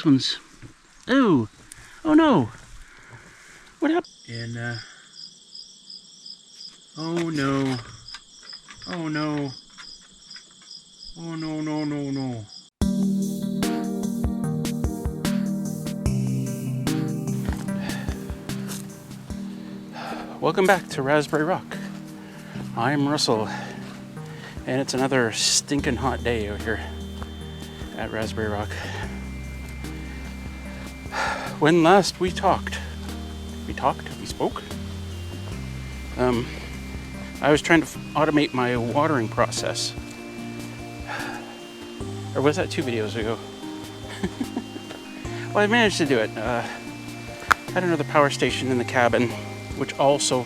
this one's... Oh! Oh no! What happened? And, oh no. Oh no. Oh no, no, no, no. Welcome back to Raspberry Rock. I'm Russell, and it's another stinking hot day out here at Raspberry Rock. When last we spoke, I was trying to automate my watering process. Or was that 2 videos ago? Well, I managed to do it. I had another power station in the cabin, which also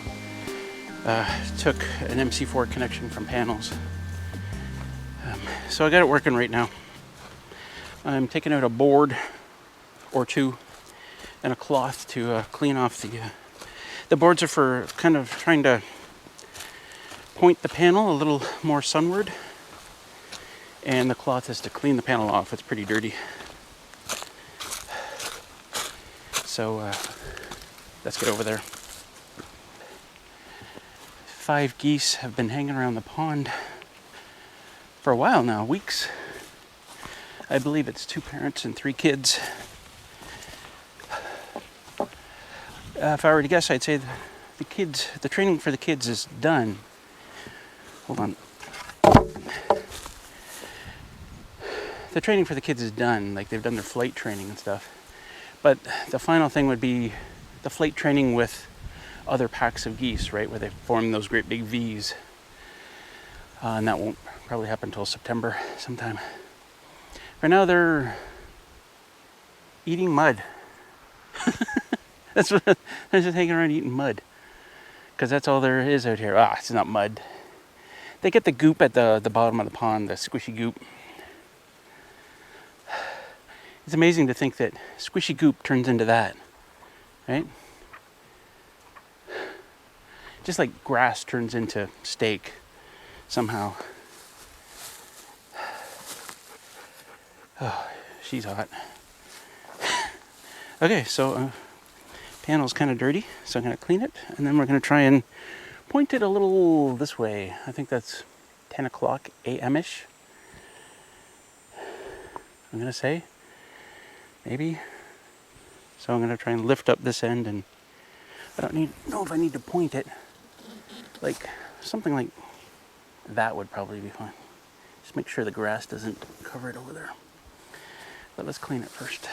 took an MC4 connection from panels. So I got it working right now. I'm taking out a board or two and a cloth to clean off the boards are for kind of trying to point the panel a little more sunward, and the cloth is to clean the panel off. It's pretty dirty. So let's get over there. 5 geese have been hanging around the pond for a while now, weeks. I believe it's 2 parents and 3 kids. If I were to guess, I'd say the training for the kids is done. Hold on. The training for the kids is done, like they've done their flight training and stuff. But the final thing would be the flight training with other packs of geese, right, where they form those great big V's. And that won't probably happen until September sometime. Right now they're eating mud. That's what they're just hanging around eating mud, because that's all there is out here. It's not mud. They get the goop at the bottom of the pond, the squishy goop. It's amazing to think that squishy goop turns into that, right? Just like grass turns into steak somehow. Oh, she's hot. Okay, so panel's kind of dirty, so I'm going to clean it, and then we're going to try and point it a little this way. I think that's 10 o'clock a.m.-ish. I'm going to say, maybe. So I'm going to try and lift up this end, and I don't know if I need to point it. Like, something like that would probably be fine. Just make sure the grass doesn't cover it over there. But let's clean it first.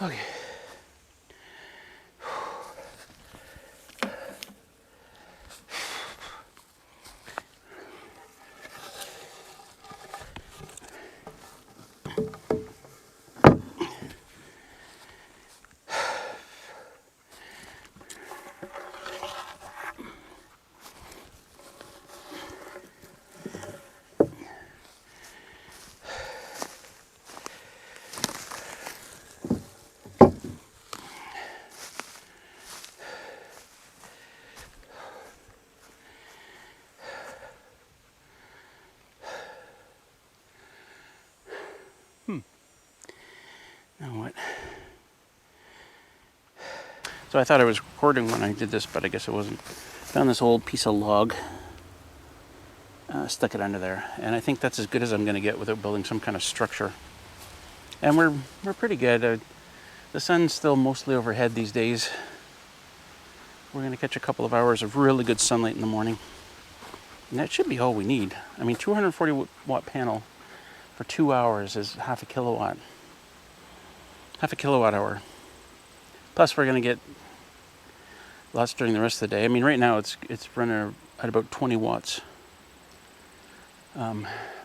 Okay. Now what? So I thought I was recording when I did this, but I guess it wasn't. Found this old piece of log, stuck it under there, and I think that's as good as I'm going to get without building some kind of structure. And we're pretty good. The sun's still mostly overhead these days. We're going to catch a couple of hours of really good sunlight in the morning, and that should be all we need. I mean, 240 watt panel for 2 hours is half a kilowatt hour. Plus, we're going to get lots during the rest of the day. I mean, right now it's running at about 20 watts.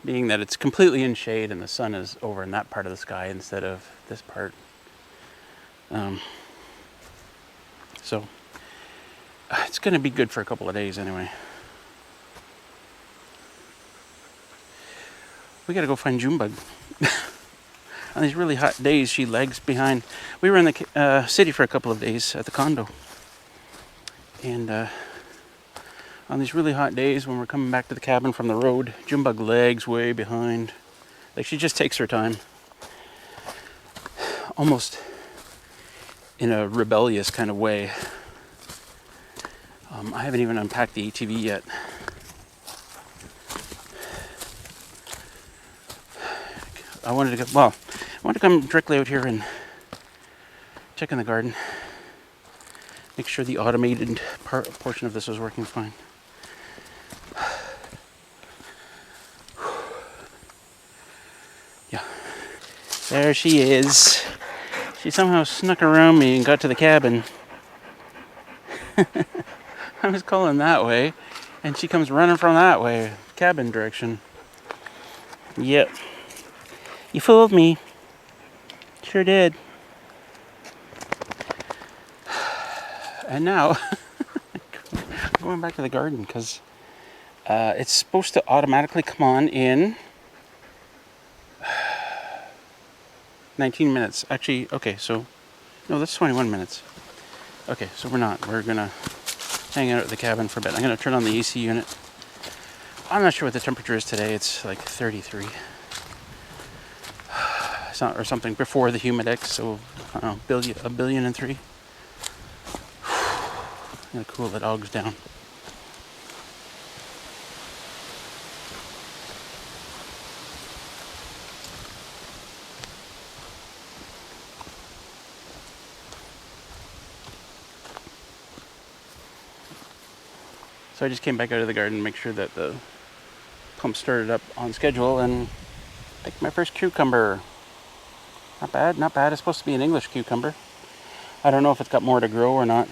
Being that it's completely in shade and the sun is over in that part of the sky instead of this part. So it's going to be good for a couple of days anyway. We got to go find Junebug. On these really hot days, she lags behind. We were in the city for a couple of days at the condo. And on these really hot days when we're coming back to the cabin from the road, Junebug lags way behind. Like, she just takes her time. Almost in a rebellious kind of way. I haven't even unpacked the ATV yet. I wanted to come directly out here and check in the garden. Make sure the automated portion of this was working fine. Yeah. There she is. She somehow snuck around me and got to the cabin. I was calling that way, and she comes running from that way, cabin direction. Yep. You fooled me. Sure did. And now, going back to the garden, because it's supposed to automatically come on in 19 minutes. Actually, okay, so, no, that's 21 minutes. Okay, so we're not. We're going to hang out at the cabin for a bit. I'm going to turn on the AC unit. I'm not sure what the temperature is today. It's like 33. Or something before the humidex, so I don't know, 1,000,000,003. I'm gonna cool the dogs down. So I just came back out of the garden to make sure that the pump started up on schedule and picked my first cucumber. Not bad, not bad. It's supposed to be an English cucumber. I don't know if it's got more to grow or not.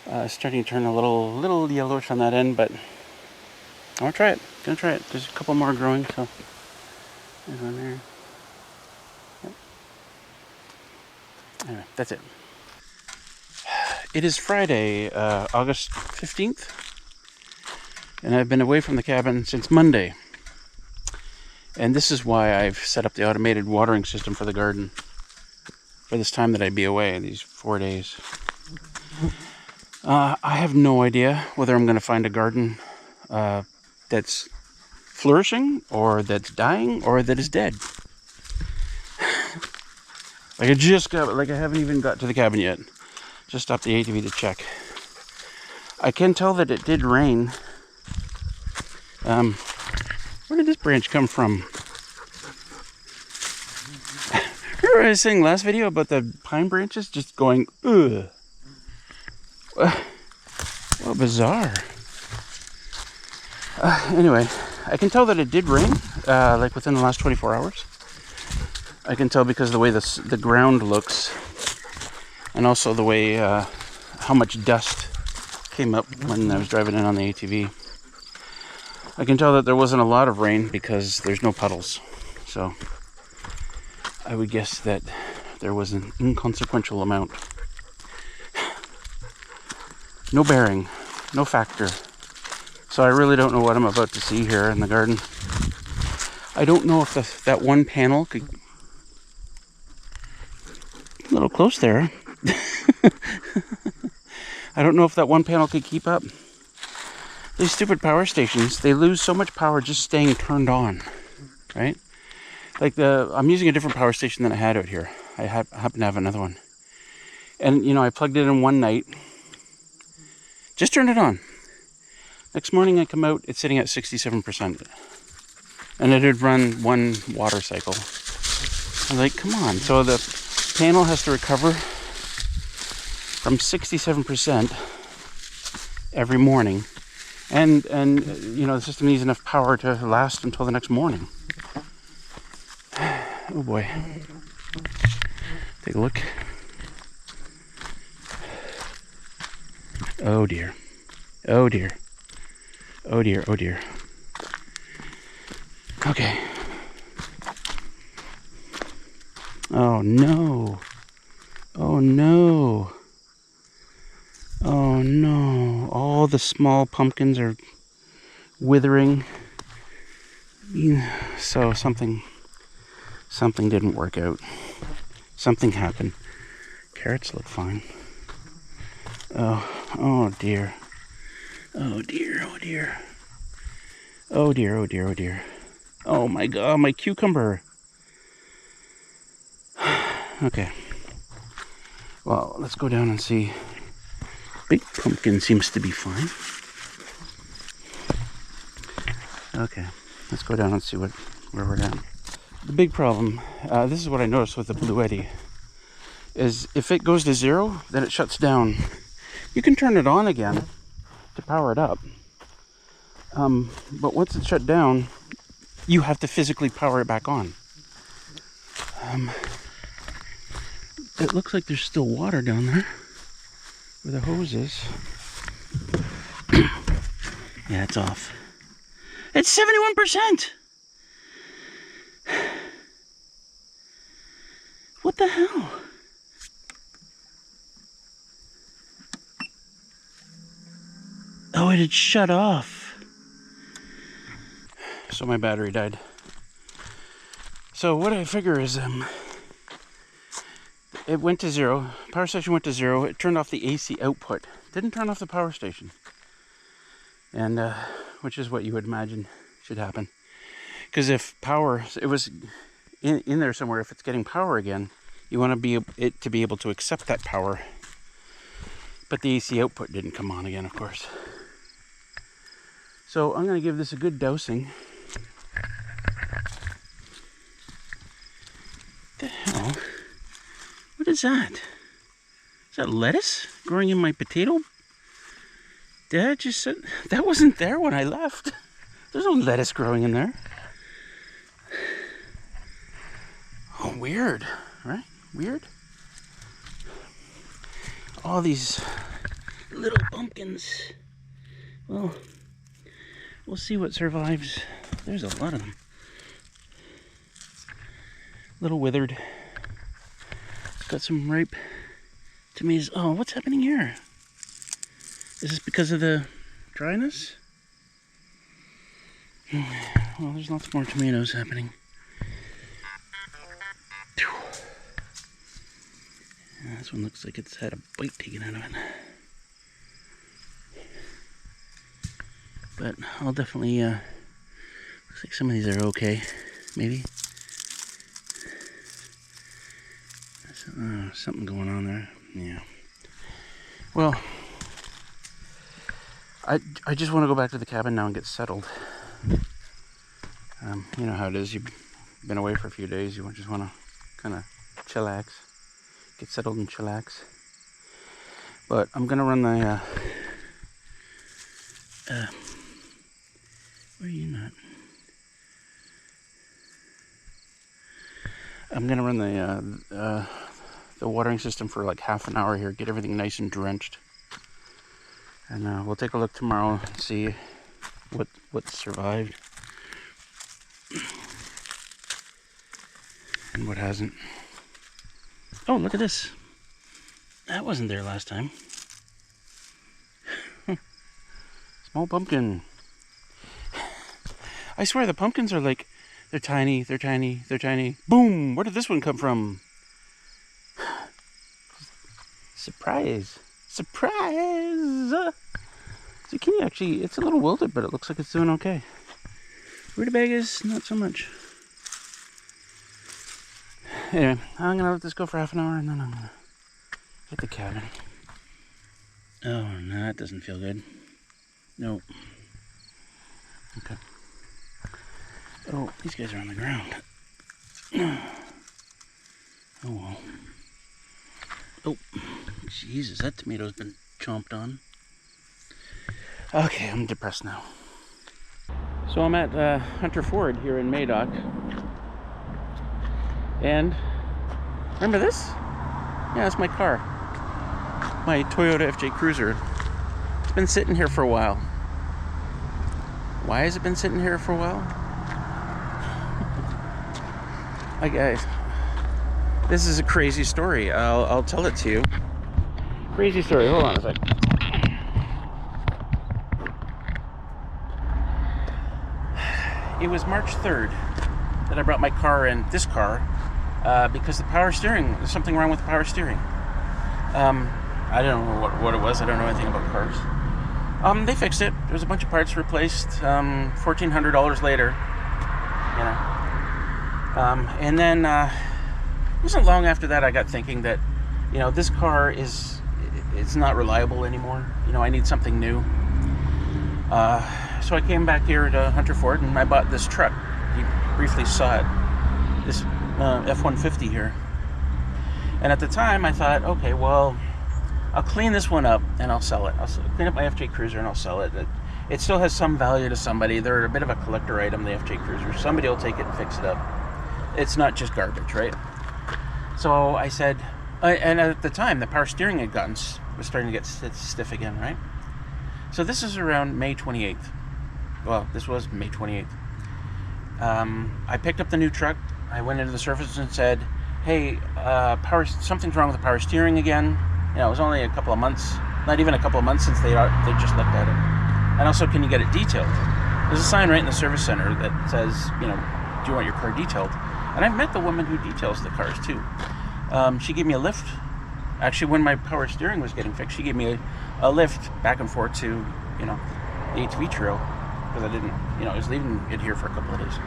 It's starting to turn a little yellowish on that end, but I'm gonna try it. There's a couple more growing, so there's one there. Yep. Anyway, that's it. It is Friday, August 15th, and I've been away from the cabin since Monday. And this is why I've set up the automated watering system for the garden for this time that I'd be away, these 4 days. I have no idea whether I'm going to find a garden that's flourishing, or that's dying, or that is dead. I haven't even got to the cabin yet. Just stopped the ATV to check. I can tell that it did rain. Where did this branch come from? Remember I was saying last video about the pine branches just going, ugh. What bizarre. Anyway, I can tell that it did rain, like within the last 24 hours. I can tell because of the way the ground looks, and also the way how much dust came up when I was driving in on the ATV. I can tell that there wasn't a lot of rain because there's no puddles. So I would guess that there was an inconsequential amount. No bearing, no factor. So I really don't know what I'm about to see here in the garden. I don't know if that one panel could... A little close there. I don't know if that one panel could keep up. These stupid power stations, they lose so much power just staying turned on, right? Like I'm using a different power station than I had out here. I happen to have another one. And, you know, I plugged it in one night. Just turned it on. Next morning I come out, it's sitting at 67%. And it had run one water cycle. I'm like, come on. So the panel has to recover from 67% every morning. And you know, the system needs enough power to last until the next morning. Oh boy. Take a look. Oh dear. Oh dear. Oh dear, oh dear. Okay. Oh no. Oh no. Oh no. All the small pumpkins are withering. So something didn't work out. Something happened. Carrots look fine. Oh dear. Oh dear, oh dear. Oh dear, oh dear, oh dear. Oh my god, my cucumber. Okay. Well, let's go down and see. Big pumpkin seems to be fine. Okay, let's go down and see where we're at. The big problem, this is what I noticed with the Blue Eddy, is if it goes to 0, then it shuts down. You can turn it on again to power it up. But once it's shut down, you have to physically power it back on. It looks like there's still water down there where the hose is. Yeah, it's off. It's 71%! What the hell? Oh, it had shut off. So my battery died. So what I figure is, it went to 0. Power station went to 0. It turned off the AC output. Didn't turn off the power station. And, which is what you would imagine should happen. Because if power, it was in there somewhere, if it's getting power again, you want it to be able to accept that power. But the AC output didn't come on again, of course. So I'm going to give this a good dousing. What the hell? What is that? Is that lettuce growing in my potato? Dad just said that wasn't there when I left. There's no lettuce growing in there. Oh, weird, right? Weird. All these little pumpkins. Well, we'll see what survives. There's a lot of them. Little withered. Got some ripe tomatoes. Oh, what's happening here? Is this because of the dryness? Well, there's lots more tomatoes happening. Yeah, this one looks like it's had a bite taken out of it. But I'll definitely, looks like some of these are okay, maybe. Something going on there. Yeah. Well, I just want to go back to the cabin now and get settled. You know how it is. You've been away for a few days. You just want to kind of chillax, get settled and chillax. But I'm gonna run the. Where are you not? I'm gonna run the watering system for like half an hour here, get everything nice and drenched, and we'll take a look tomorrow and see what survived and what hasn't. Oh, look at this. That wasn't there last time. Small pumpkin. I swear the pumpkins are like, they're tiny, they're tiny, they're tiny. Boom! Where did this one come from? Surprise! Surprise! Zucchini actually, it's a little wilted, but it looks like it's doing okay. Rutabagas, not so much. Anyway, I'm gonna let this go for half an hour and then I'm gonna hit the cabin. Oh, no, that doesn't feel good. Nope. Okay. Oh, these guys are on the ground. Oh well. Oh, Jesus, that tomato's been chomped on. Okay, I'm depressed now. So I'm at Hunter Ford here in Madoc. And remember this? Yeah, that's my car. My Toyota FJ Cruiser. It's been sitting here for a while. Why has it been sitting here for a while? Hi guys. This is a crazy story. I'll tell it to you. Crazy story. Hold on a sec. It was March 3rd that I brought my car in, this car, because the power steering, there's something wrong with the power steering. I don't know what it was. I don't know anything about cars. They fixed it. There was a bunch of parts replaced. $1,400 later, you know. And then it wasn't long after that I got thinking that, you know, this car it's not reliable anymore. You know, I need something new. So I came back here to Hunter Ford and I bought this truck. You briefly saw it. This F-150 here. And at the time I thought, okay, well, I'll clean this one up and I'll sell it. I'll clean up my FJ Cruiser and I'll sell it. It still has some value to somebody. They're a bit of a collector item, the FJ Cruiser. Somebody will take it and fix it up. It's not just garbage, right? So I said, and at the time the power steering was starting to get stiff again, right? So this is around May 28th. Well, this was May 28th. I picked up the new truck. I went into the service and said, hey, something's wrong with the power steering again. You know, it was only a couple of months, not even a couple of months since they just looked at it. And also, can you get it detailed? There's a sign right in the service center that says, you know, do you want your car detailed? And I've met the woman who details the cars too. She gave me a lift. Actually, when my power steering was getting fixed, she gave me a lift back and forth to, you know, the ATV trail, because I didn't, you know, I was leaving it here for a couple of days.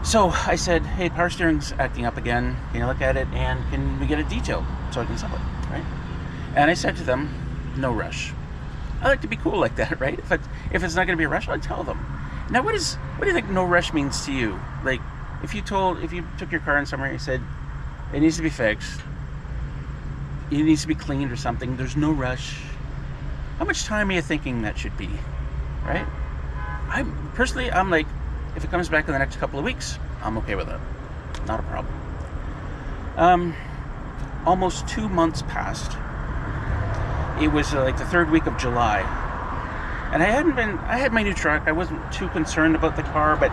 So I said, hey, power steering's acting up again. Can you look at it and can we get it detailed so I can sell it, right? And I said to them, no rush. I like to be cool like that, right? If it's not going to be a rush, I'll tell them. Now, what do you think no rush means to you? Like, if you took your car in somewhere and you said it needs to be fixed, it needs to be cleaned or something, there's no rush. How much time are you thinking that should be, right? I'm like, if it comes back in the next couple of weeks, I'm okay with it. Not a problem. Almost 2 months passed. It was like the third week of July. And I had my new truck. I wasn't too concerned about the car, but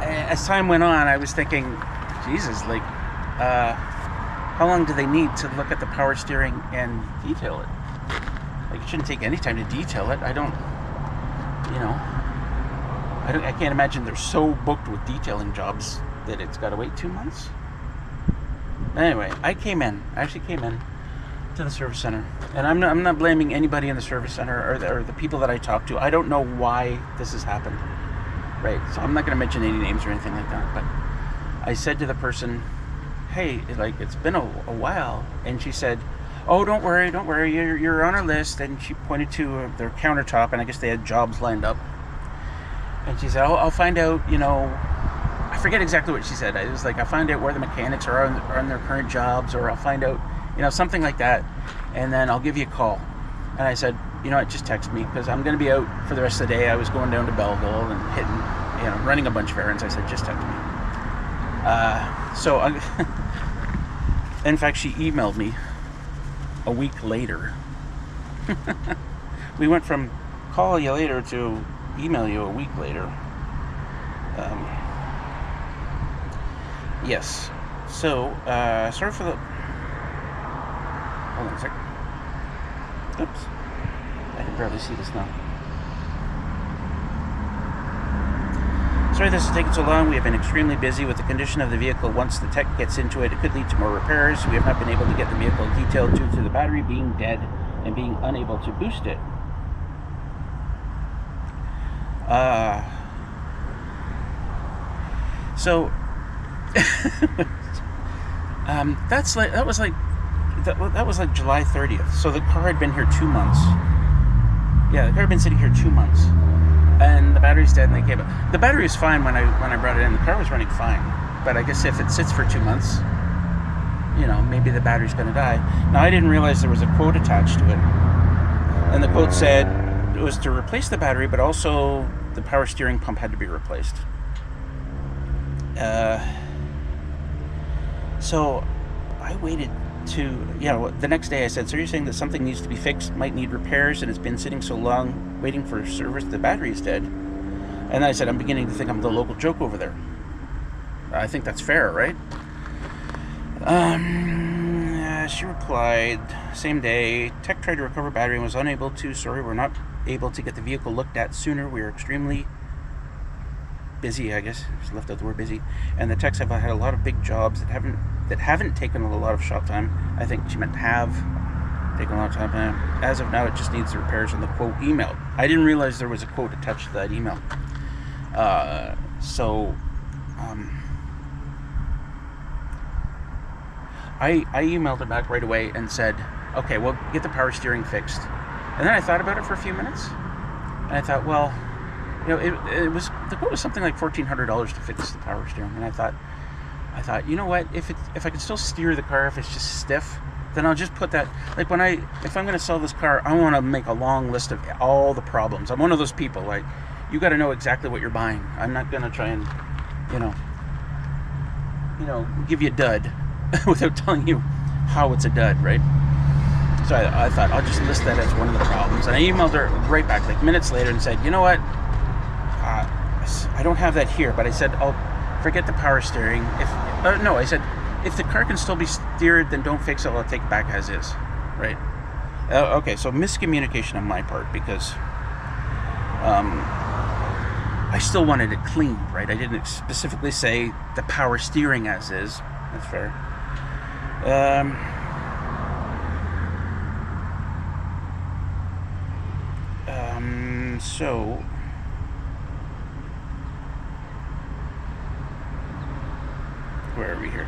as time went on, I was thinking, Jesus, like, how long do they need to look at the power steering and detail it? Like, it shouldn't take any time to detail it. I can't imagine they're so booked with detailing jobs that it's got to wait 2 months. Anyway, I actually came in to the service center, and I'm not blaming anybody in the service center or the people that I talked to. I don't know why this has happened, right? So I'm not going to mention any names or anything like that, but I said to the person, hey, like, it's been a while, and she said, oh, don't worry, you're on our list. And she pointed to their countertop, and I guess they had jobs lined up. And she said, I'll find out, you know, I forget exactly what she said. I was like, I'll find out where the mechanics are on their current jobs, or I'll find out, you know, something like that, and then I'll give you a call. And I said, you know what, just text me, because I'm going to be out for the rest of the day. I was going down to Belleville and running a bunch of errands. I said, just text me. In fact, she emailed me a week later. We went from call you later to email you a week later. Yes. So, sorry for the... Hold on a second. Oops. I can barely see this now. Sorry this is taking so long. We have been extremely busy with the condition of the vehicle. Once the tech gets into it, it could lead to more repairs. We have not been able to get the vehicle detailed due to the battery being dead and being unable to boost it. So that was like July 30th. So the car had been here 2 months. Yeah, the car had been sitting here 2 months, and the battery's dead. And they came up. The battery was fine when I brought it in. The car was running fine, but I guess if it sits for 2 months, maybe the battery's going to die. Now I didn't realize there was a quote attached to it, and the quote said it was to replace the battery, but also the power steering pump had to be replaced. So I waited the next day I said, so you're saying that something needs to be fixed, might need repairs, and it's been sitting so long waiting for service, the battery is dead. And then I said, I'm beginning to think I'm the local joke over there. I think that's fair, right? She replied, same day, tech tried to recover battery and was unable to. Sorry, we're not able to get the vehicle looked at sooner. We are extremely busy, I guess. Just left out the word busy. And the techs have had a lot of big jobs that haven't taken a lot of shop time. I think she meant have taken a lot of time. As of now, it just needs the repairs on the quote email. I didn't realize there was a quote attached to that email. I emailed her back right away and said, okay, well, get the power steering fixed. And then I thought about it for a few minutes, and I thought, well, the quote was something like $1,400 to fix the power steering. And I thought, you know what? If I can still steer the car, if it's just stiff, then I'll just put that. Like if I'm going to sell this car, I want to make a long list of all the problems. I'm one of those people. Like, you got to know exactly what you're buying. I'm not going to try and, give you a dud without telling you how it's a dud, right? So I thought I'll just list that as one of the problems. And I emailed her right back, like minutes later, and said, you know what? I don't have that here, but I said, I'll forget the power steering. I said, if the car can still be steered, then don't fix it. I'll take it back as is, right? Okay, so miscommunication on my part, because I still wanted it cleaned, right? I didn't specifically say the power steering as is. That's fair. So where are we here?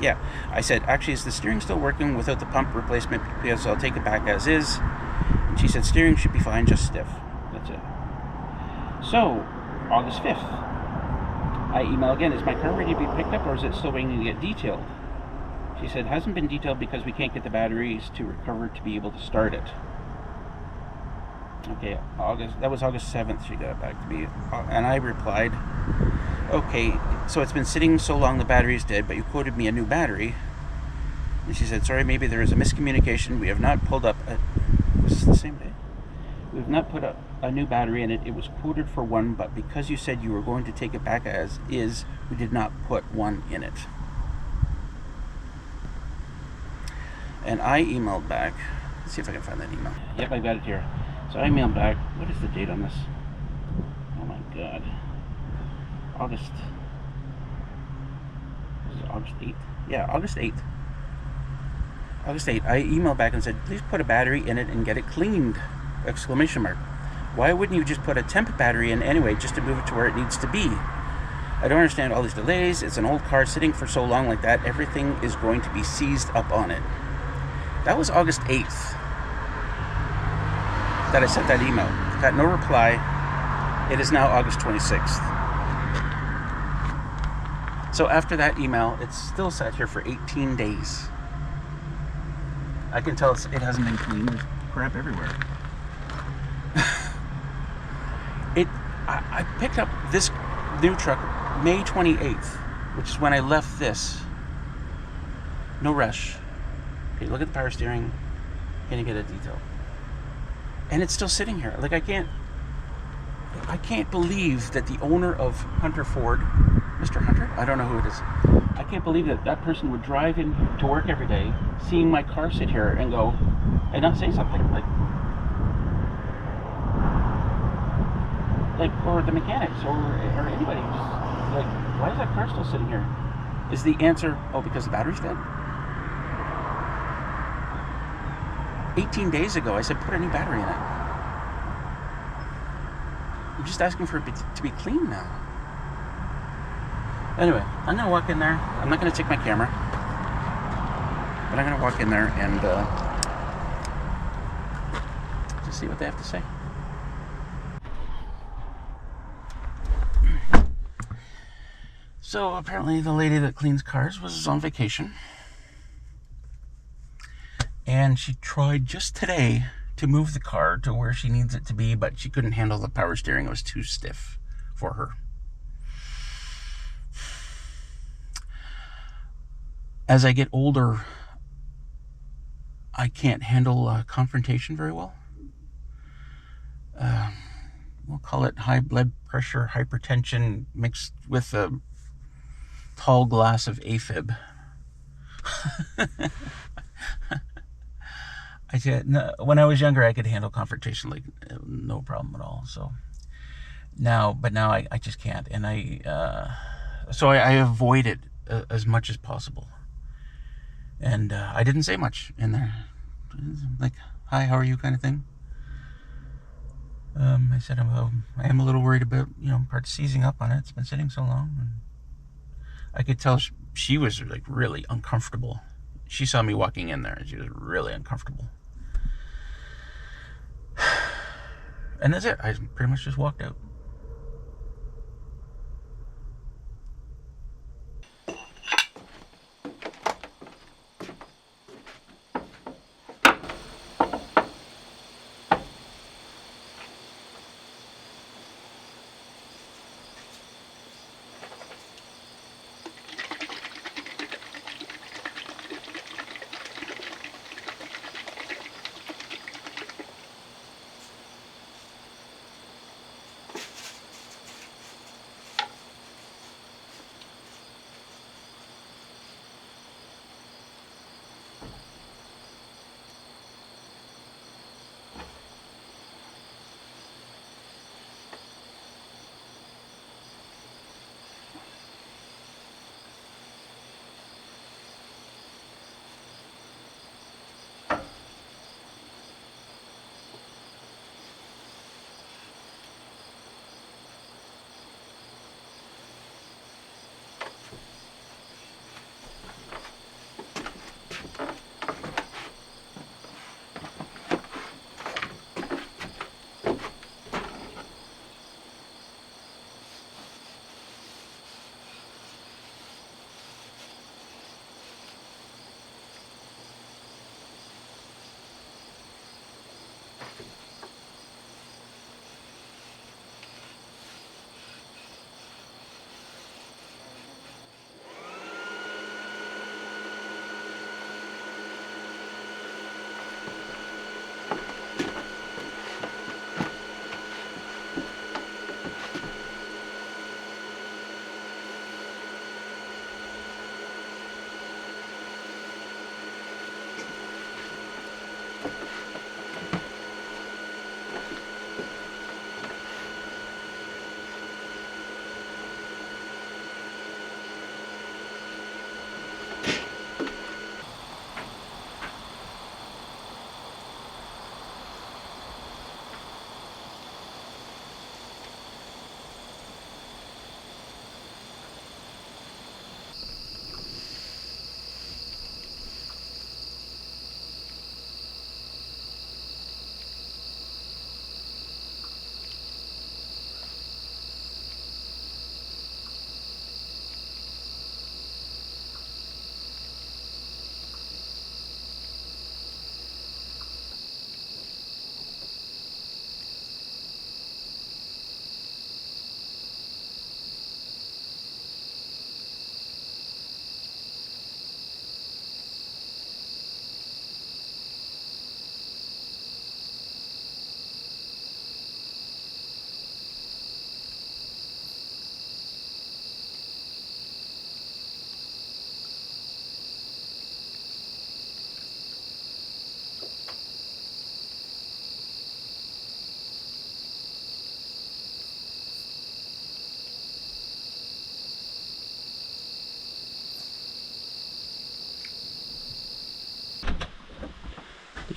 Yeah, I said, actually, is the steering still working without the pump replacement? Because I'll take it back as is. And she said, steering should be fine, just stiff. That's it. So, August 5th. I email again, is my car ready to be picked up, or is it still waiting to get detailed? She said, hasn't been detailed because we can't get the batteries to recover to be able to start it. Okay, that was August 7th she got back to me. And I replied, okay, so it's been sitting so long the battery's dead, but you quoted me a new battery. And she said, sorry, maybe there is a miscommunication. We have not pulled up was this the same day? We have not put up a new battery in it. It was quoted for one, but because you said you were going to take it back as is, we did not put one in it. And I emailed back. Let's see if I can find that email. Yep, I got it here. So I emailed back. What is the date on this? Oh my god. August 8th? Yeah, August 8th. August 8th. I emailed back and said, please put a battery in it and get it cleaned! Exclamation mark. Why wouldn't you just put a temp battery in anyway, just to move it to where it needs to be? I don't understand all these delays. It's an old car sitting for so long like that. Everything is going to be seized up on it. That was August 8th that I sent that email. Got no reply. It is now August 26th. So after that email, it's still sat here for 18 days. I can tell it hasn't been cleaned. There's crap everywhere. I picked up this new truck May 28th, which is when I left this. No rush. Okay, look at the power steering. Can't get a detail. And it's still sitting here. Like, I can't believe that the owner of Hunter Ford, Mr. Hunter, I don't know who it is. I can't believe that that person would drive in to work every day, seeing my car sit here and go, and not say something. Like, or the mechanics, or anybody. Just like, why is that car still sitting here? Is the answer, oh, because the battery's dead? 18 days ago, I said, put a new battery in it. I'm just asking for it to be clean now. Anyway, I'm going to walk in there. I'm not going to take my camera. But I'm going to walk in there and just see what they have to say. So apparently the lady that cleans cars was on vacation. And she tried just today to move the car to where she needs it to be, but she couldn't handle the power steering. It was too stiff for her. As I get older, I can't handle confrontation very well. We'll call it high blood pressure, hypertension, mixed with a tall glass of AFib. When I was younger, I could handle confrontation like no problem at all. So now I just can't, and so I avoid it as much as possible. And I didn't say much in there, like "Hi, how are you?" kind of thing. I said I am a little worried about parts seizing up on it. It's been sitting so long. And I could tell she was like really uncomfortable. She saw me walking in there, and she was really uncomfortable. And that's it. I pretty much just walked out.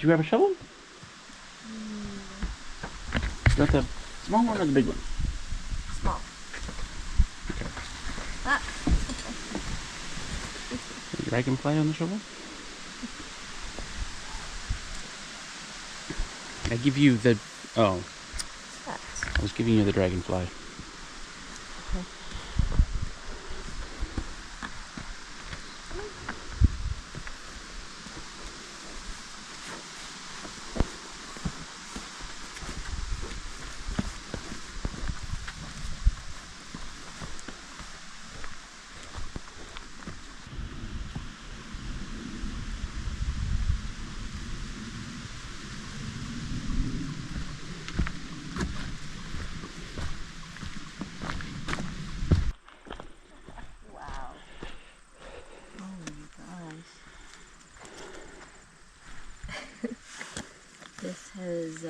you grab a shovel? You want the small one or the big one? Small. Okay. Ah. Dragonfly on the shovel? I give you the... Oh. I was giving you the dragonfly. Okay. This has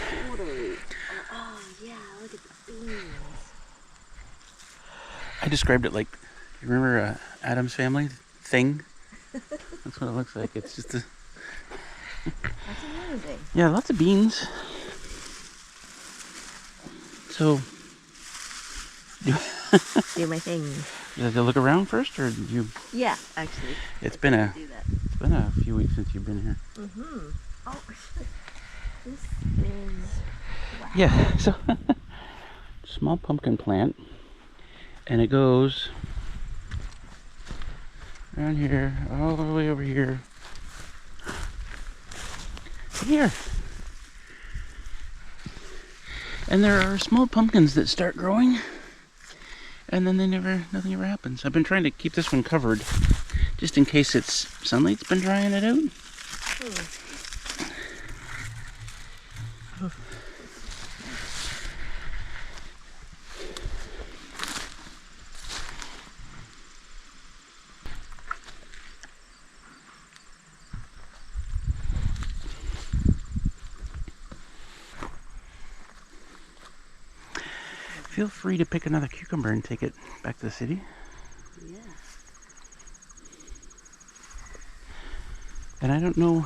totally. Oh yeah, look at the beans. I described it like, you remember Adam's Family thing? That's what it looks like. It's just a... That's amazing. Yeah, lots of beans. So... Do my thing. You like to look around first, or you? Yeah, actually. It's been a few weeks since you've been here. Mm-hmm. Oh, this is wow. Yeah. So small pumpkin plant, and it goes around here, all the way over here, here, and there are small pumpkins that start growing. And then nothing ever happens. I've been trying to keep this one covered, just in case sunlight's been drying it out. Feel free to pick another cucumber and take it back to the city. Yeah. And I don't know,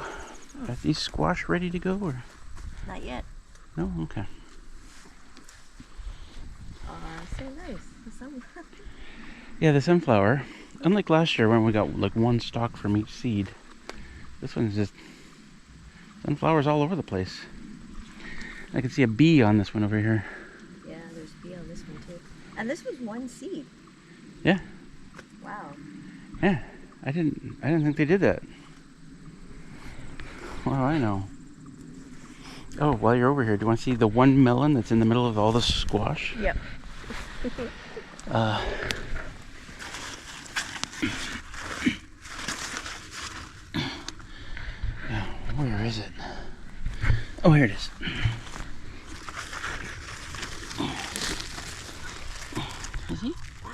are these squash ready to go or? Not yet. No? Okay. So nice. The sun. Yeah, the sunflower. Unlike last year when we got like one stalk from each seed, this one's just sunflowers all over the place. I can see a bee on this one over here. Yeah, there's a bee on this one too. And this was one seed. Yeah. Wow. Yeah. I didn't think they did that. What do I know? Oh, while you're over here, do you want to see the one melon that's in the middle of all the squash? Yep. Where is it? Oh, here it is. Is he? Wow.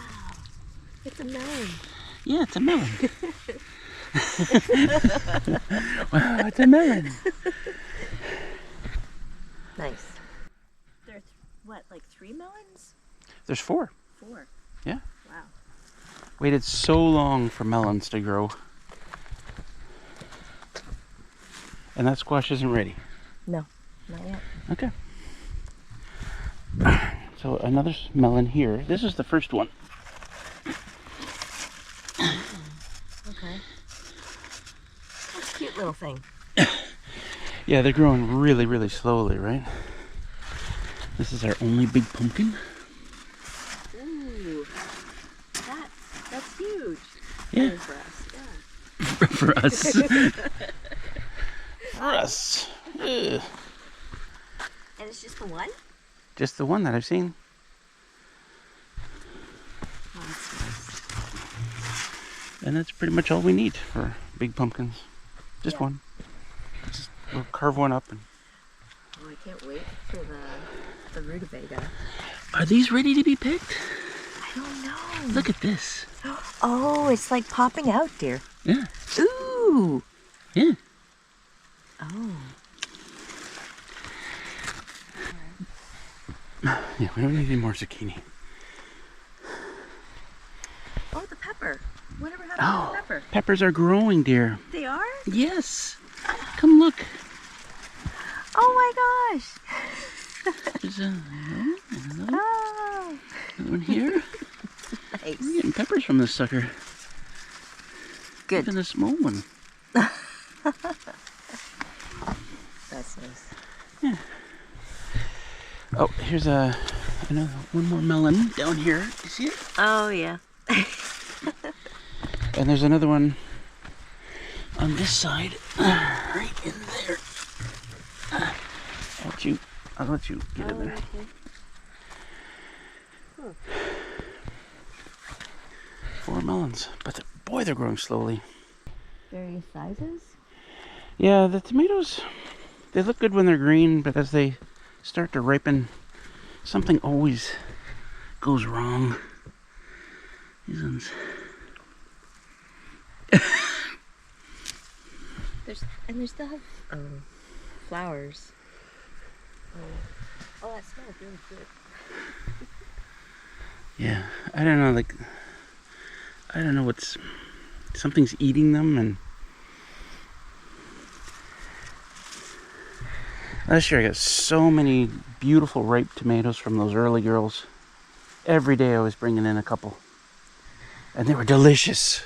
It's a melon. Yeah, it's a melon. Wow, it's a melon. Nice. There's what, like 3 melons? There's 4. 4. Yeah. Wow. Waited so long for melons to grow. And that squash isn't ready. No, not yet. Okay. So another melon here. This is the first one. Okay. That's a cute little thing. Yeah, they're growing really, really slowly, right? This is our only big pumpkin. Ooh, that's huge. Yeah. For us, yeah. For us. For us. Ugh. And it's just the one? Just the one that I've seen. Oh, that's nice. And that's pretty much all we need for big pumpkins. Just Yeah. one. We'll carve one up. And... Oh, I can't wait for the rutabaga. Are these ready to be picked? I don't know. Look at this. Oh, it's like popping out, dear. Yeah. Ooh. Yeah. Oh. Yeah, we don't need any more zucchini. Oh, the pepper. Whatever happened to the pepper? Peppers are growing, dear. They are? Yes. Come look. Oh my gosh! There's another Oh, one here. nice. We're getting peppers from this sucker. Good. Even a small one. That's nice. Yeah. Oh, here's another one more melon down here. You see it? Oh yeah. And there's another one on this side, right in there. I'll let you get in there. Okay. 4 melons, but boy, they're growing slowly. Various sizes? Yeah, the tomatoes, they look good when they're green, but as they start to ripen, something always goes wrong. These ones. They still have flowers. Oh, that smells really good. Yeah, I don't know, I don't know something's eating them, and last year I got so many beautiful ripe tomatoes from those early girls. Every day I was bringing in a couple, and they were delicious.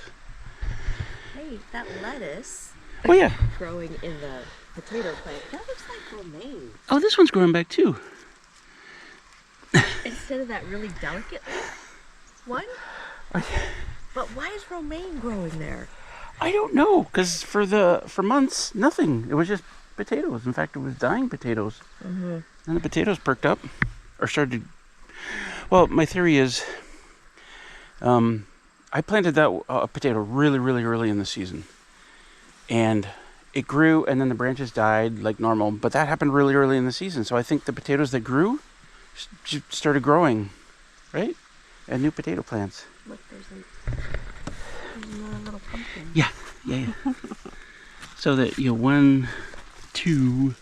Hey, that lettuce Oh yeah. growing in the potato plant, that looks like romaine. Oh, this one's growing back too. Instead of that really delicate one? But why is romaine growing there? I don't know, because for months, nothing. It was just potatoes. In fact, it was dying potatoes. Mm-hmm. And the potatoes perked up, or started. Well, my theory is, I planted that potato really, really early in the season, and it grew, and then the branches died like normal. But that happened really early in the season, so I think the potatoes that grew started growing, right? And new potato plants. Look, there's another little pumpkin. Yeah. So that 1, 2,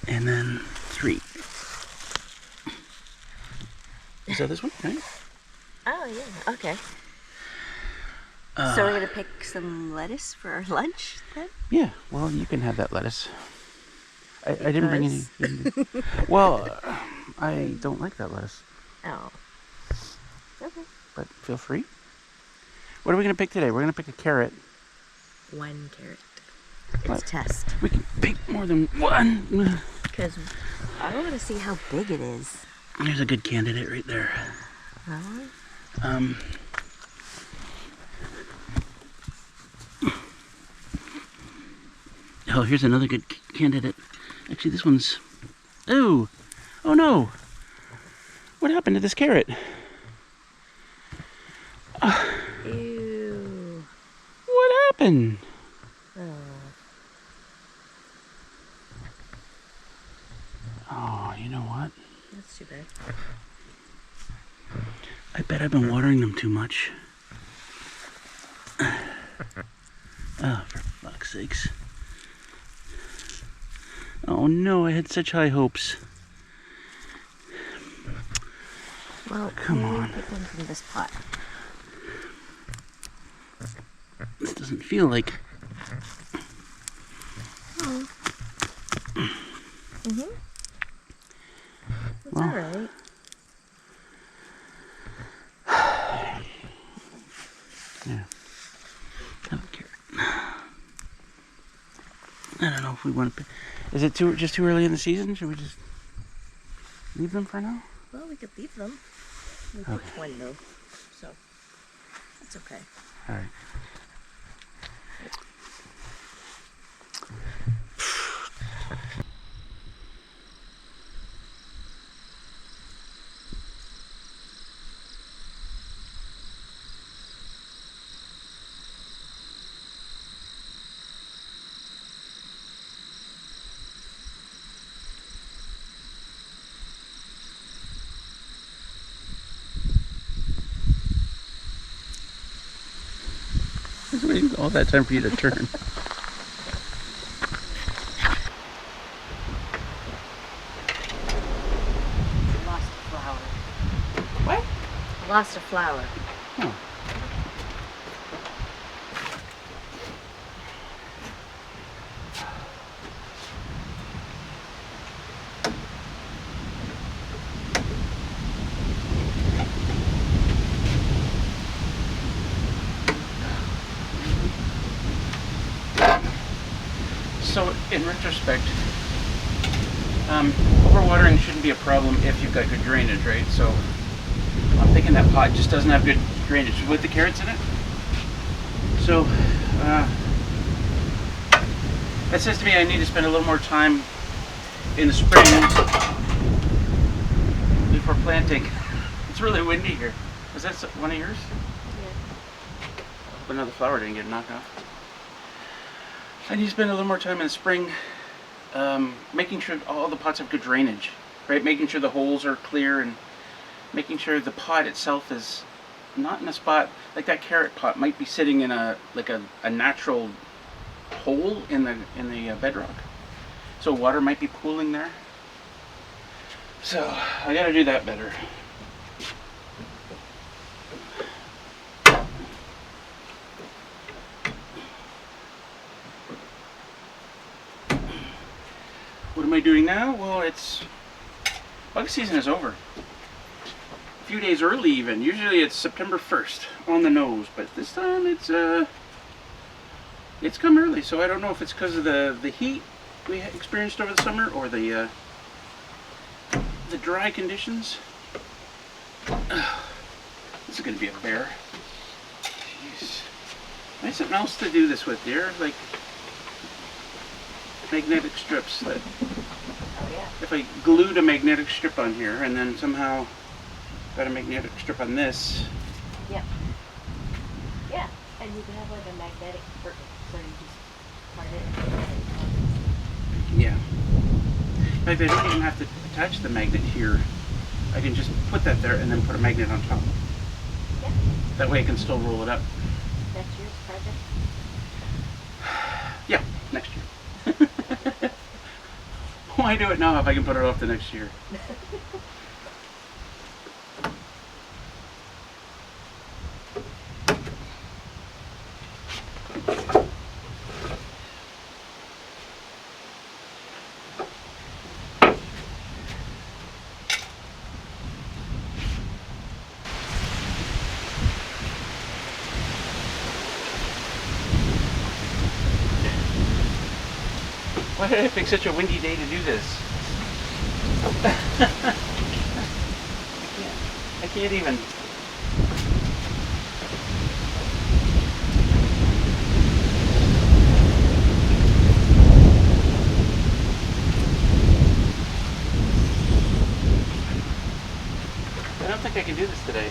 and then 3. Is that this one, right? Oh, yeah. Okay. So we're going to pick some lettuce for our lunch then? Yeah. Well, you can have that lettuce. I didn't bring any. Well, I don't like that lettuce. Oh. Okay. But feel free. What are we going to pick today? We're going to pick a carrot. 1 carrot. What? It's a test. We can pick more than one. Because I want to see how big it is. There's a good candidate right there. Oh, here's another good candidate. Actually, this one's... Oh no! What happened to this carrot? Ew. What happened? Oh, you know what? That's too bad. I bet I've been watering them too much. Oh, for fuck's sakes. Oh no, I had such high hopes. Well, come on. Pick one from this pot. This doesn't feel like... Oh. Mm-hmm. It's Well, alright. Yeah. Have a carrot. I don't know if we want to... Is it just too early in the season? Should we just leave them for now? Well, we could leave them. We Okay. picked one though, so that's okay. All right. I was waiting all that time for you to turn. Lost a flower. What? Lost a flower. Oh. in retrospect, overwatering shouldn't be a problem if you've got good drainage, right? So I'm thinking that pot just doesn't have good drainage with the carrots in it. So that says to me I need to spend a little more time in the spring before planting. It's really windy here. Was that one of yours? Yeah. But no, the flower didn't get knocked off. I need to spend a little more time in the spring making sure all the pots have good drainage, right? Making sure the holes are clear and making sure the pot itself is not in a spot like that carrot pot might be sitting in a natural hole in the bedrock. So water might be pooling there. So I got to do that better. What am I doing now? Well, bug season is over. A few days early even. Usually it's September 1st on the nose, but this time it's come early. So I don't know if it's because of the heat we experienced over the summer or the dry conditions. This is going to be a bear. Jeez. I have something else to do this with, dear. Like magnetic strips that if I glued a magnetic strip on here and then somehow got a magnetic strip on this. Yeah. Yeah. And you can have like a magnetic curtain, so you just part it. Yeah. In fact, I don't even have to attach the magnet here. I can just put that there and then put a magnet on top. Yeah. That way I can still roll it up. That's your project? Yeah, next year. Why do it now if I can put it off to next year? Why did I pick such a windy day to do this? I can't even. I don't think I can do this today.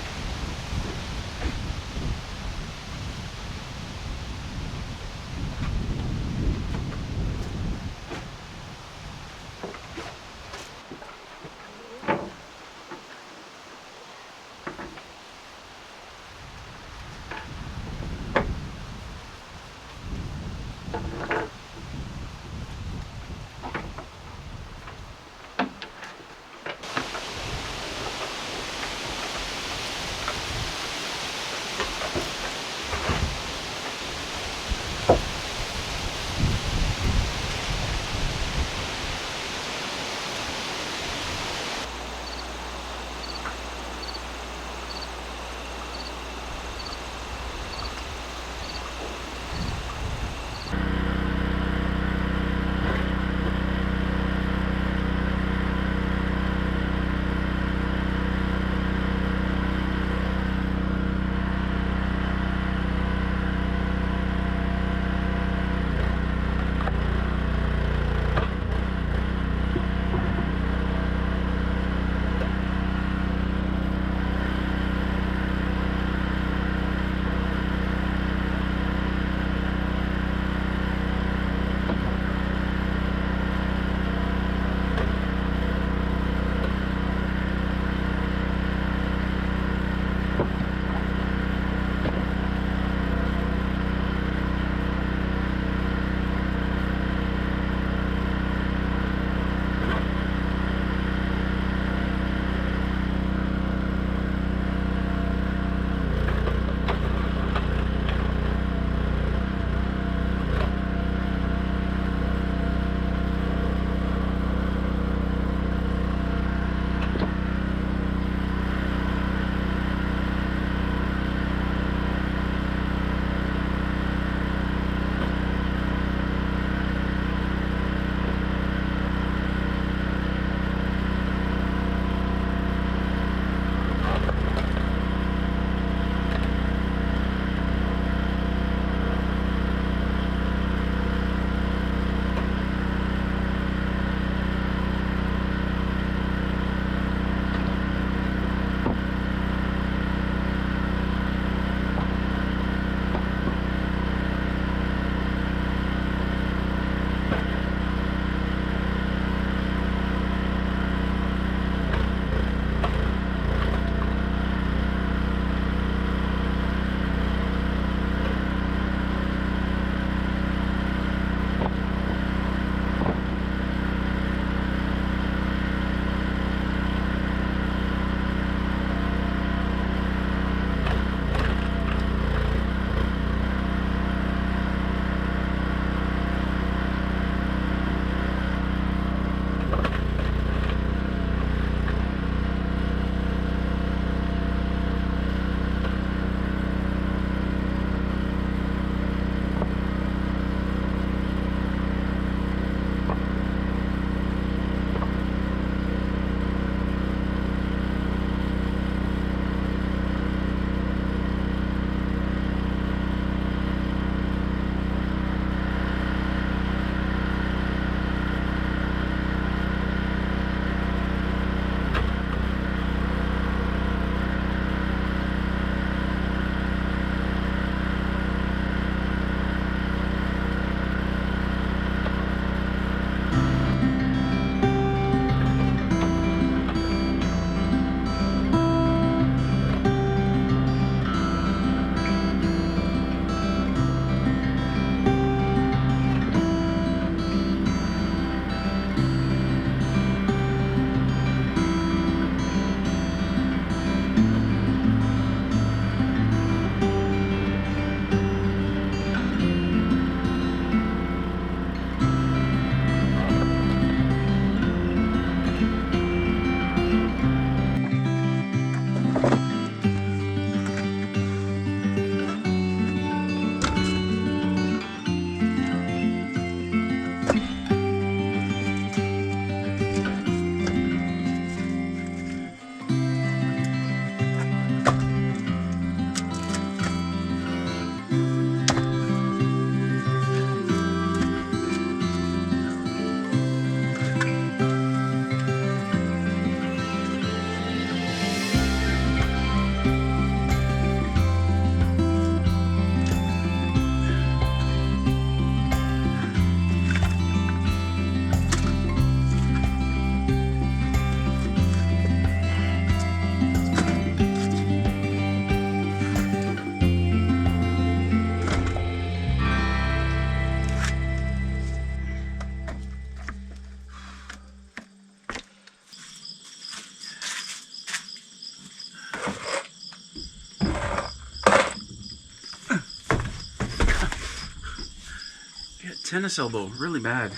tennis elbow, really bad.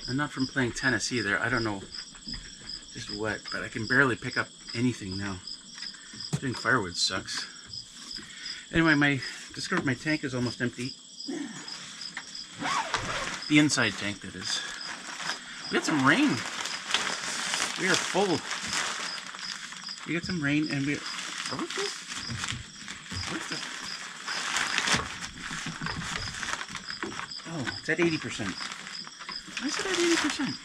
And not from playing tennis either. I don't know, just what, but I can barely pick up anything now. Doing firewood sucks. Anyway, discovered my tank is almost empty. The inside tank, that is. We got some rain. We are full. We got some rain, and are we full? What's the? Oh, it's at 80%. Why is it at 80%?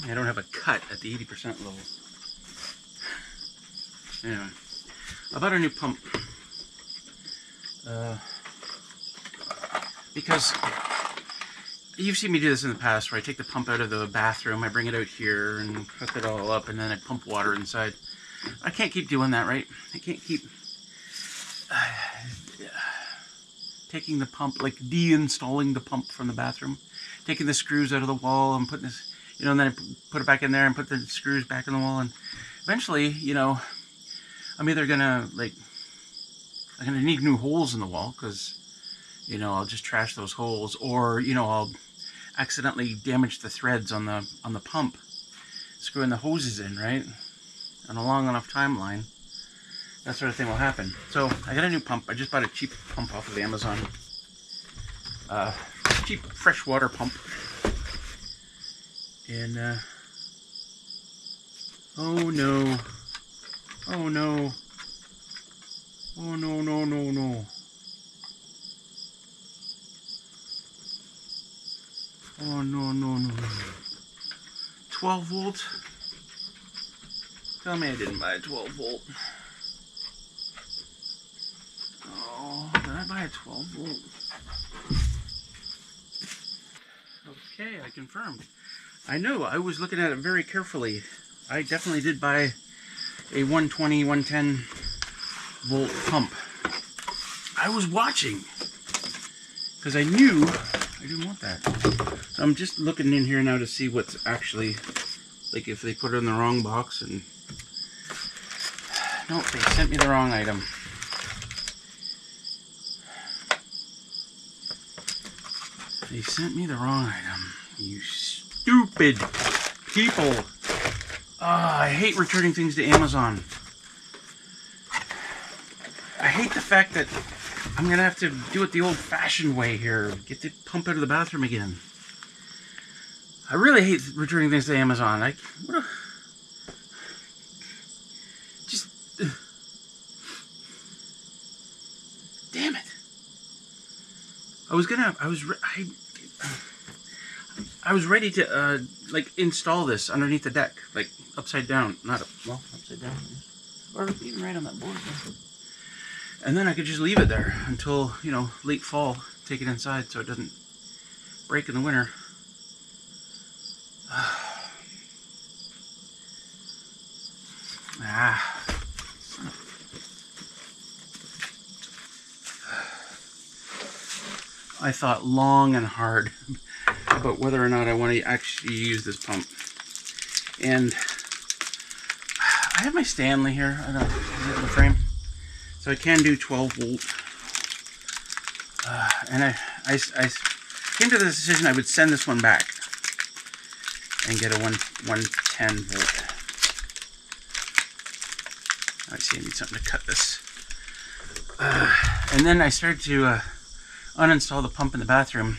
I don't have a cut at the 80% level. Anyway, I bought a new pump. Because you've seen me do this in the past, where I take the pump out of the bathroom, I bring it out here and hook it all up, and then I pump water inside. I can't keep doing that, right? I can't keep taking the pump, like de-installing the pump from the bathroom, taking the screws out of the wall and putting this, you know, and then I put it back in there and put the screws back in the wall, and eventually, you know, I'm either gonna I'm gonna need new holes in the wall, because, you know, I'll just trash those holes, or, you know, I'll accidentally damage the threads on the pump, screwing the hoses in, right? On a long enough timeline, that sort of thing will happen. So I got a new pump. I just bought a cheap pump off of Amazon. Cheap freshwater pump. And oh no. Oh no. Oh no, no, no, no. Oh no, no, no, no. 12 volt? Tell me I didn't buy a 12 volt. Oh, did I buy a 12 volt? Okay, I confirmed. I know, I was looking at it very carefully. I definitely did buy a 120, 110 volt pump. I was watching, because I knew I didn't want that. So I'm just looking in here now to see what's actually, like, if they put it in the wrong box, and nope, they sent me the wrong item. They sent me the wrong item. You stupid people. I hate returning things to Amazon. I hate the fact that I'm going to have to do it the old-fashioned way here. Get the pump out of the bathroom again. I really hate returning things to Amazon. Damn it. I was ready to, like, install this underneath the deck. Like, upside down. Upside down. Or even right on that board. And then I could just leave it there until, you know, late fall. Take it inside so it doesn't break in the winter. I thought long and hard about whether or not I want to actually use this pump. And I have my Stanley here. I don't know, is it in the frame? So I can do 12 volt. And I came to the decision I would send this one back and get a 110 volt. I see I need something to cut this. And then I started to uninstall the pump in the bathroom.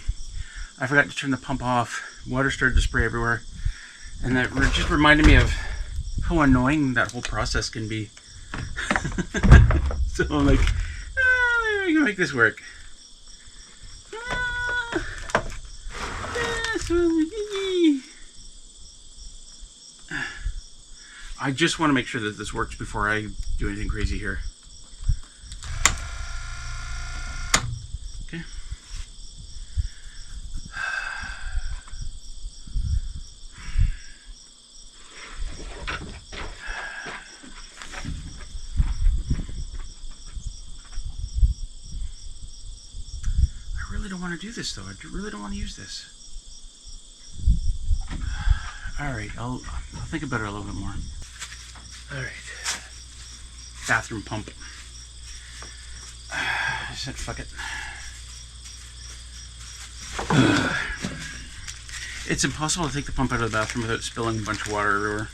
I forgot to turn the pump off. Water started to spray everywhere. And that just reminded me of how annoying that whole process can be. So I'm like, maybe we can make this work. I just want to make sure that this works before I do anything crazy here. Okay. I really don't want to do this though. I really don't want to use this. Alright, I'll think about it a little bit more. Alright. bathroom pump. I said, fuck it. It's impossible to take the pump out of the bathroom without spilling a bunch of water everywhere.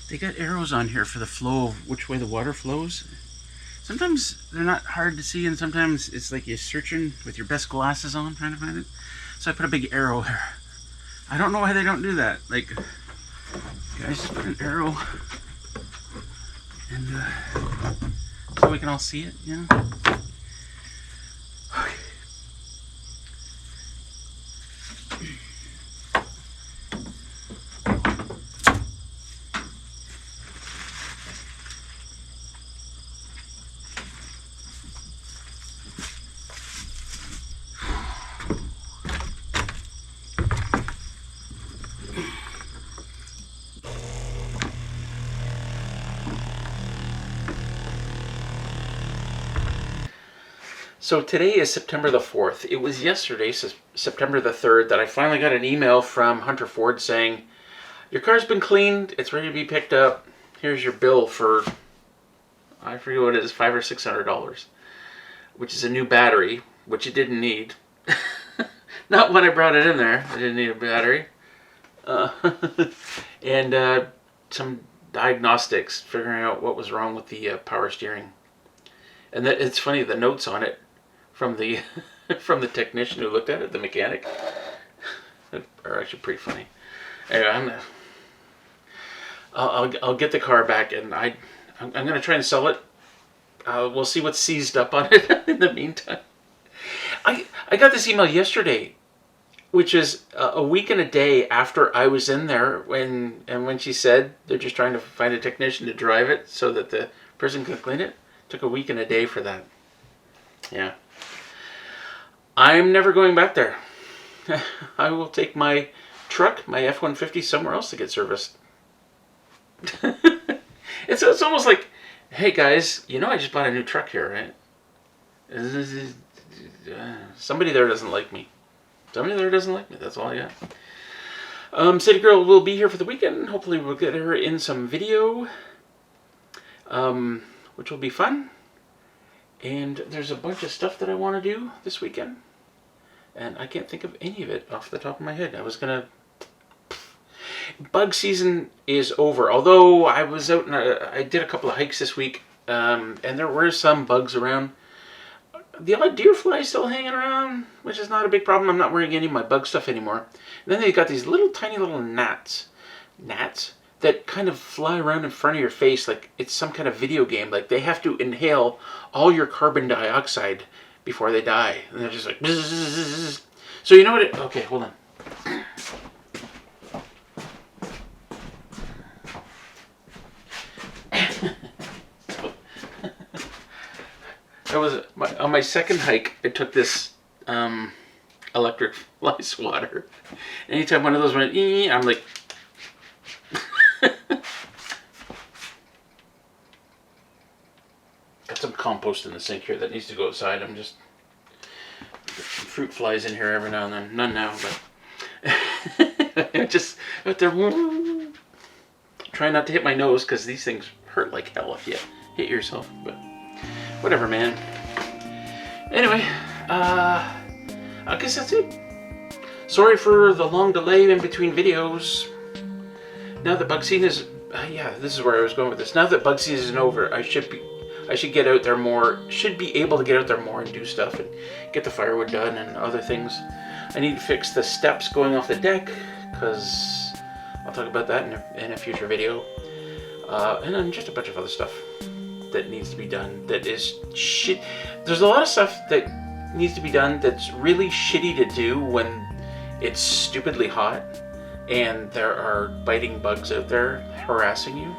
They got arrows on here for the flow of which way the water flows. Sometimes they're not hard to see, and sometimes it's like you're searching with your best glasses on trying to find it. So I put a big arrow there. I don't know why they don't do that. Like, guys, just put an arrow, and so we can all see it, you know? So today is September the 4th. It was yesterday, September the 3rd, that I finally got an email from Hunter Ford saying, your car's been cleaned, it's ready to be picked up, here's your bill for, I forget what it is, $500 or $600, which is a new battery, which it didn't need. Not when I brought it in there, I didn't need a battery. And some diagnostics, figuring out what was wrong with the power steering. And that it's funny, the notes on it from the from the technician who looked at it, the mechanic, are actually pretty funny. Anyway, I'll get the car back, and I'm gonna try and sell it. We'll see what's seized up on it in the meantime. I got this email yesterday, which is a week and a day after I was in there when she said they're just trying to find a technician to drive it so that the person can clean it. Took a week and a day for that. Yeah. I'm never going back there. I will take my truck, my F-150, somewhere else to get serviced. It's almost like, hey guys, you know I just bought a new truck here, right? Somebody there doesn't like me. Somebody there doesn't like me. That's all I got. City Girl will be here for the weekend. Hopefully we'll get her in some video. Which will be fun. And there's a bunch of stuff that I want to do this weekend. And I can't think of any of it off the top of my head. I was going to... Bug season is over. Although I was out and I did a couple of hikes this week. And there were some bugs around. The odd deer fly is still hanging around, which is not a big problem. I'm not wearing any of my bug stuff anymore. And then they got these little tiny little gnats that kind of fly around in front of your face like it's some kind of video game. Like they have to inhale all your carbon dioxide before they die. And they're just like... Bzz. So you know what okay, hold on. That was on my second hike. I took this electric fly swatter. Anytime one of those went, I'm like... Got some compost in the sink here that needs to go outside. I'm just fruit flies in here every now and then. None now, but just out there. Try not to hit my nose because these things hurt like hell if you hit yourself. But whatever, man. Anyway, I guess that's it. Sorry for the long delay in between videos. Now that bug season is, yeah, this is where I was going with this. Now that bug season is over, I should be I should get out there more, should be able to get out there more and do stuff and get the firewood done and other things. I need to fix the steps going off the deck, because I'll talk about that in a future video. And then just a bunch of other stuff that needs to be done that is shit. There's a lot of stuff that needs to be done that's really shitty to do when it's stupidly hot and there are biting bugs out there harassing you.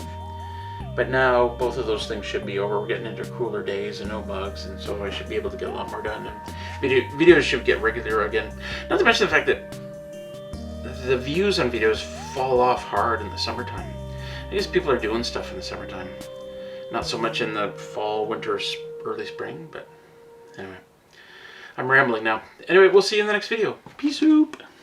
But now both of those things should be over. We're getting into cooler days and no bugs, and so I should be able to get a lot more done. And videos should get regular again. Not to mention the fact that the views on videos fall off hard in the summertime. I guess people are doing stuff in the summertime. Not so much in the fall, winter, early spring, but anyway. I'm rambling now. Anyway, we'll see you in the next video. Peace out.